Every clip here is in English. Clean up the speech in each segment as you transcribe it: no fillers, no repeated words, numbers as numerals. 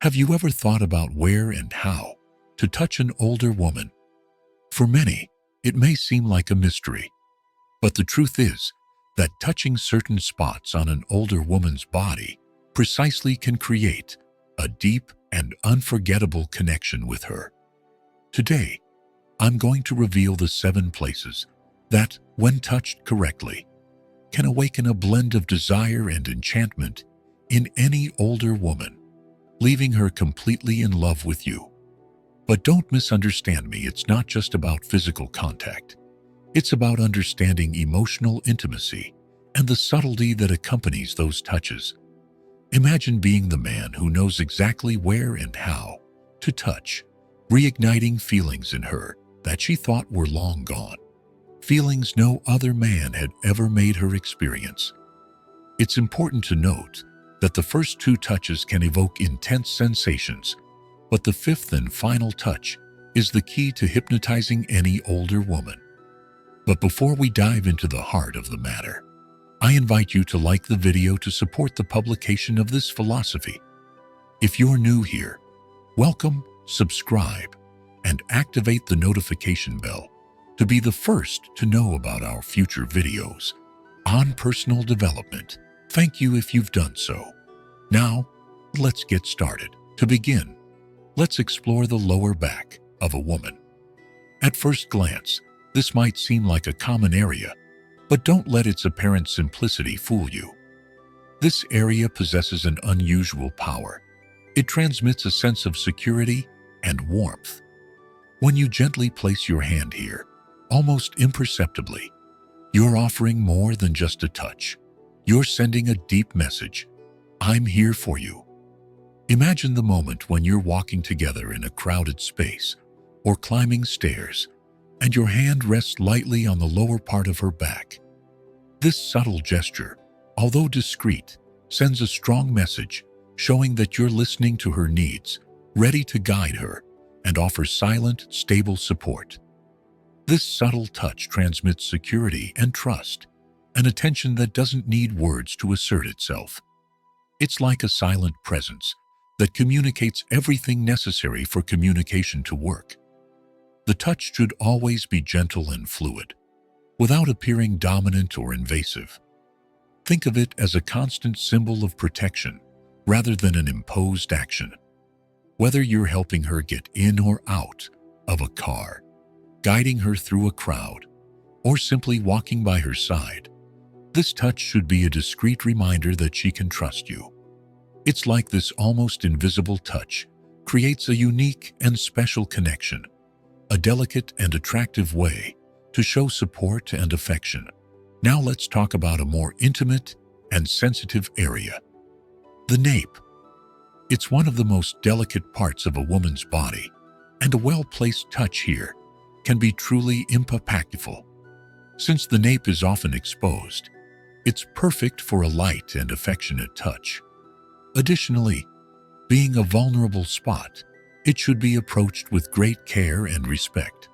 Have you ever thought about where and how to touch an older woman? For many, it may seem like a mystery, but the truth is that touching certain spots on an older woman's body precisely can create a deep and unforgettable connection with her. Today, I'm going to reveal the 7 places that, when touched correctly, can awaken a blend of desire and enchantment in any older woman, leaving her completely in love with you. But don't misunderstand me, it's not just about physical contact. It's about understanding emotional intimacy and the subtlety that accompanies those touches. Imagine being the man who knows exactly where and how to touch, reigniting feelings in her that she thought were long gone, feelings no other man had ever made her experience. It's important to note that the first 2 touches can evoke intense sensations, but the 5th and final touch is the key to hypnotizing any older woman. But before we dive into the heart of the matter, I invite you to like the video to support the publication of this philosophy. If you're new here, welcome, subscribe, and activate the notification bell to be the first to know about our future videos on personal development. Thank you if you've done so. Now, let's get started. To begin, let's explore the lower back of a woman. At first glance, this might seem like a common area, but don't let its apparent simplicity fool you. This area possesses an unusual power. It transmits a sense of security and warmth. When you gently place your hand here, almost imperceptibly, you're offering more than just a touch. You're sending a deep message. I'm here for you. Imagine the moment when you're walking together in a crowded space or climbing stairs, and your hand rests lightly on the lower part of her back. This subtle gesture, although discreet, sends a strong message, showing that you're listening to her needs, ready to guide her, and offer silent, stable support. This subtle touch transmits security and trust, an attention that doesn't need words to assert itself. It's like a silent presence that communicates everything necessary for communication to work. The touch should always be gentle and fluid, without appearing dominant or invasive. Think of it as a constant symbol of protection rather than an imposed action. Whether you're helping her get in or out of a car, guiding her through a crowd, or simply walking by her side, this touch should be a discreet reminder that she can trust you. It's like this almost invisible touch creates a unique and special connection, a delicate and attractive way to show support and affection. Now let's talk about a more intimate and sensitive area. The nape. It's one of the most delicate parts of a woman's body, and a well-placed touch here can be truly impactful. Since the nape is often exposed, it's perfect for a light and affectionate touch. Additionally, being a vulnerable spot, it should be approached with great care and respect.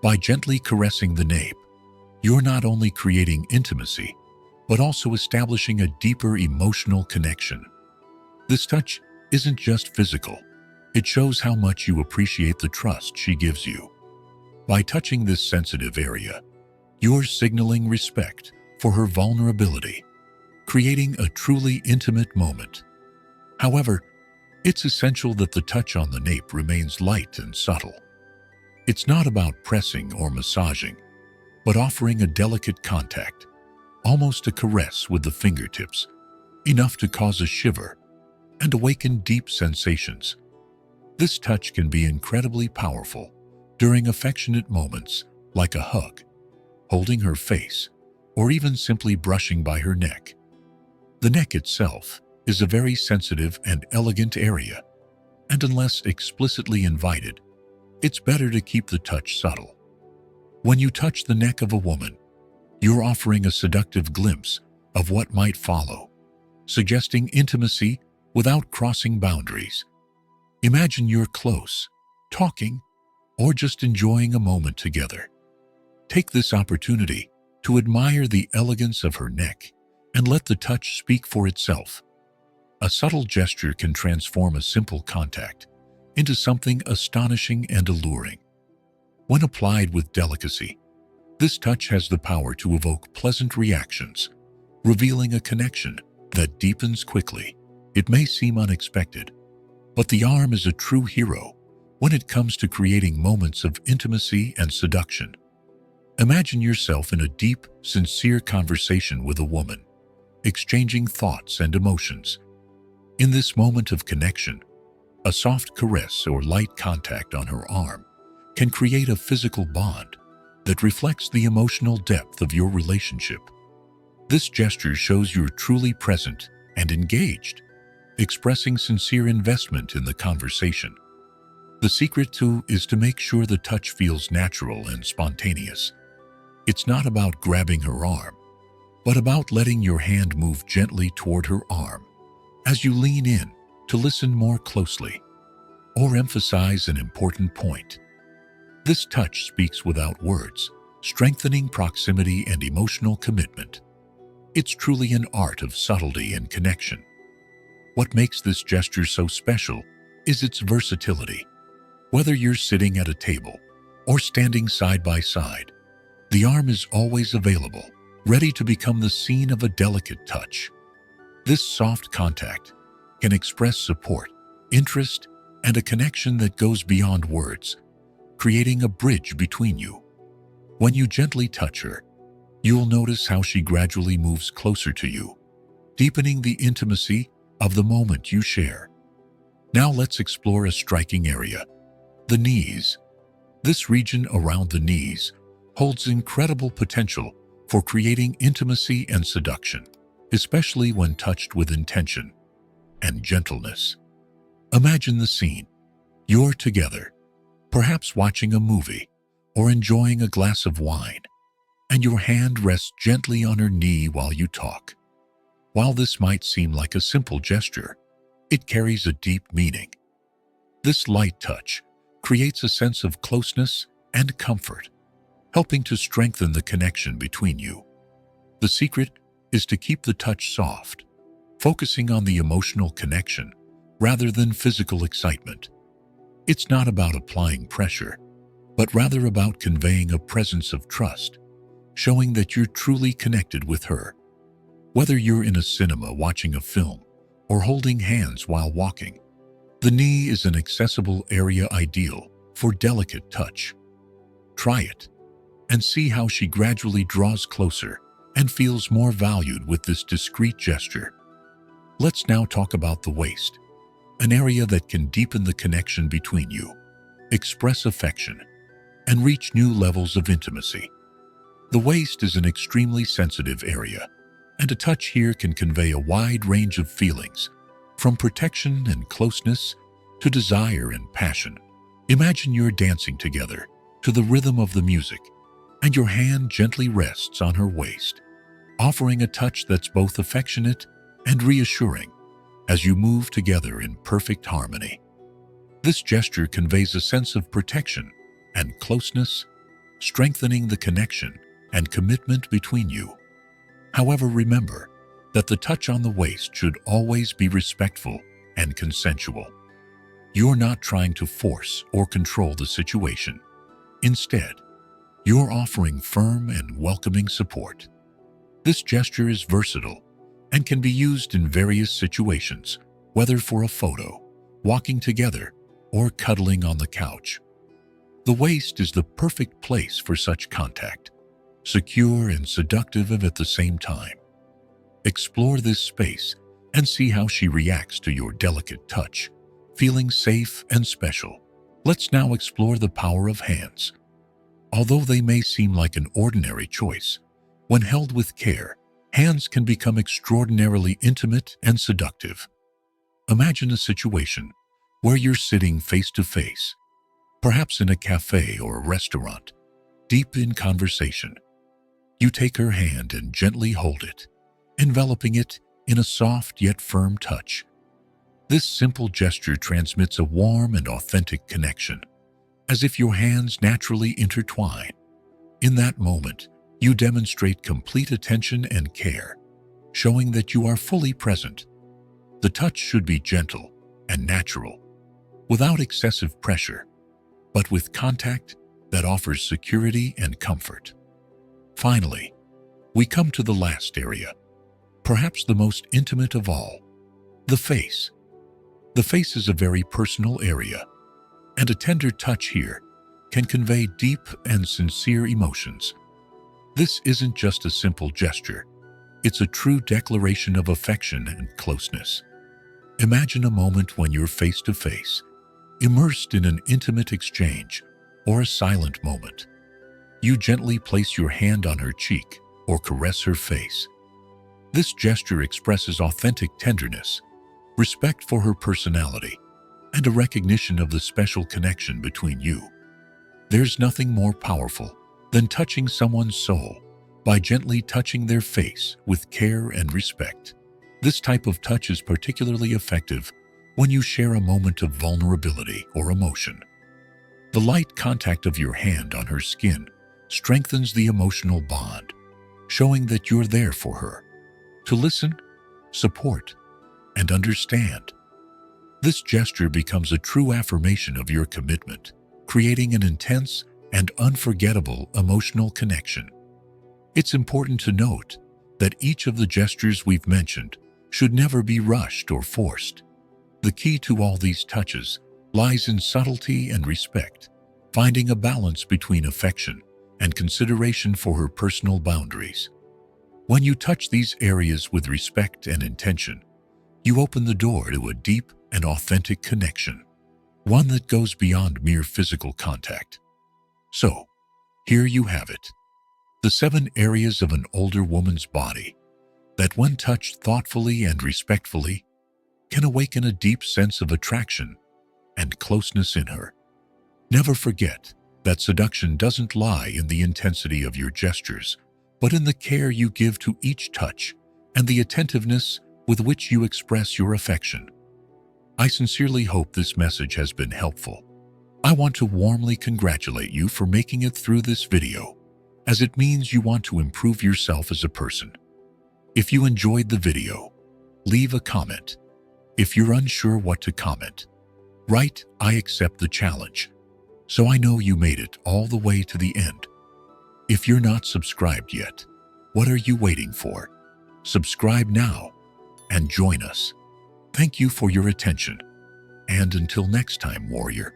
By gently caressing the nape, you're not only creating intimacy, but also establishing a deeper emotional connection. This touch isn't just physical. It shows how much you appreciate the trust she gives you. By touching this sensitive area, you're signaling respect for her vulnerability, creating a truly intimate moment. However, it's essential that the touch on the nape remains light and subtle. It's not about pressing or massaging, but offering a delicate contact, almost a caress with the fingertips, enough to cause a shiver and awaken deep sensations. This touch can be incredibly powerful during affectionate moments like a hug, holding her face, or even simply brushing by her neck. The neck itself is a very sensitive and elegant area, and unless explicitly invited, it's better to keep the touch subtle. When you touch the neck of a woman, you're offering a seductive glimpse of what might follow, suggesting intimacy without crossing boundaries. Imagine you're close, talking, or just enjoying a moment together. Take this opportunity to admire the elegance of her neck and let the touch speak for itself. A subtle gesture can transform a simple contact into something astonishing and alluring. When applied with delicacy, this touch has the power to evoke pleasant reactions, revealing a connection that deepens quickly. It may seem unexpected, but the arm is a true hero when it comes to creating moments of intimacy and seduction. Imagine yourself in a deep, sincere conversation with a woman, exchanging thoughts and emotions. In this moment of connection, a soft caress or light contact on her arm can create a physical bond that reflects the emotional depth of your relationship. This gesture shows you're truly present and engaged, expressing sincere investment in the conversation. The secret, too, is to make sure the touch feels natural and spontaneous. It's not about grabbing her arm, but about letting your hand move gently toward her arm as you lean in to listen more closely or emphasize an important point. This touch speaks without words, strengthening proximity and emotional commitment. It's truly an art of subtlety and connection. What makes this gesture so special is its versatility. Whether you're sitting at a table or standing side by side, the arm is always available, ready to become the scene of a delicate touch. This soft contact can express support, interest, and a connection that goes beyond words, creating a bridge between you. When you gently touch her, you'll notice how she gradually moves closer to you, deepening the intimacy of the moment you share. Now let's explore a striking area: the knees. This region around the knees holds incredible potential for creating intimacy and seduction, especially when touched with intention and gentleness. Imagine the scene. You're together, perhaps watching a movie or enjoying a glass of wine, and your hand rests gently on her knee while you talk. While this might seem like a simple gesture, it carries a deep meaning. This light touch creates a sense of closeness and comfort, helping to strengthen the connection between you. The secret is to keep the touch soft, focusing on the emotional connection rather than physical excitement. It's not about applying pressure, but rather about conveying a presence of trust, showing that you're truly connected with her. Whether you're in a cinema watching a film or holding hands while walking, the knee is an accessible area ideal for delicate touch. Try it and see how she gradually draws closer and feels more valued with this discreet gesture. Let's now talk about the waist, an area that can deepen the connection between you, express affection, and reach new levels of intimacy. The waist is an extremely sensitive area, and a touch here can convey a wide range of feelings, from protection and closeness to desire and passion. Imagine you're dancing together to the rhythm of the music, and your hand gently rests on her waist, offering a touch that's both affectionate and reassuring as you move together in perfect harmony. This gesture conveys a sense of protection and closeness, strengthening the connection and commitment between you. However, remember that the touch on the waist should always be respectful and consensual. You're not trying to force or control the situation. Instead, you're offering firm and welcoming support. This gesture is versatile and can be used in various situations, whether for a photo, walking together, or cuddling on the couch. The waist is the perfect place for such contact, secure and seductive at the same time. Explore this space and see how she reacts to your delicate touch, feeling safe and special. Let's now explore the power of hands. Although they may seem like an ordinary choice, when held with care, hands can become extraordinarily intimate and seductive. Imagine a situation where you're sitting face to face, perhaps in a cafe or a restaurant, deep in conversation. You take her hand and gently hold it, enveloping it in a soft yet firm touch. This simple gesture transmits a warm and authentic connection, as if your hands naturally intertwine. In that moment, you demonstrate complete attention and care, showing that you are fully present. The touch should be gentle and natural, without excessive pressure, but with contact that offers security and comfort. Finally, we come to the last area, perhaps the most intimate of all, the face. The face is a very personal area, and a tender touch here can convey deep and sincere emotions. This isn't just a simple gesture. It's a true declaration of affection and closeness. Imagine a moment when you're face to face, immersed in an intimate exchange or a silent moment. You gently place your hand on her cheek or caress her face. This gesture expresses authentic tenderness, respect for her personality, and a recognition of the special connection between you. There's nothing more powerful than touching someone's soul by gently touching their face with care and respect. This type of touch is particularly effective when you share a moment of vulnerability or emotion. The light contact of your hand on her skin strengthens the emotional bond, showing that you're there for her, to listen, support, and understand. This gesture becomes a true affirmation of your commitment, creating an intense and unforgettable emotional connection. It's important to note that each of the gestures we've mentioned should never be rushed or forced. The key to all these touches lies in subtlety and respect, finding a balance between affection and consideration for her personal boundaries. When you touch these areas with respect and intention, you open the door to a deep and authentic connection, one that goes beyond mere physical contact. So, here you have it, the 7 areas of an older woman's body that, when touched thoughtfully and respectfully, can awaken a deep sense of attraction and closeness in her. Never forget that seduction doesn't lie in the intensity of your gestures, but in the care you give to each touch and the attentiveness with which you express your affection. I sincerely hope this message has been helpful. I want to warmly congratulate you for making it through this video, as it means you want to improve yourself as a person. If you enjoyed the video, leave a comment. If you're unsure what to comment, write "I accept the challenge," so I know you made it all the way to the end. If you're not subscribed yet, what are you waiting for? Subscribe now and join us. Thank you for your attention, and until next time, warrior.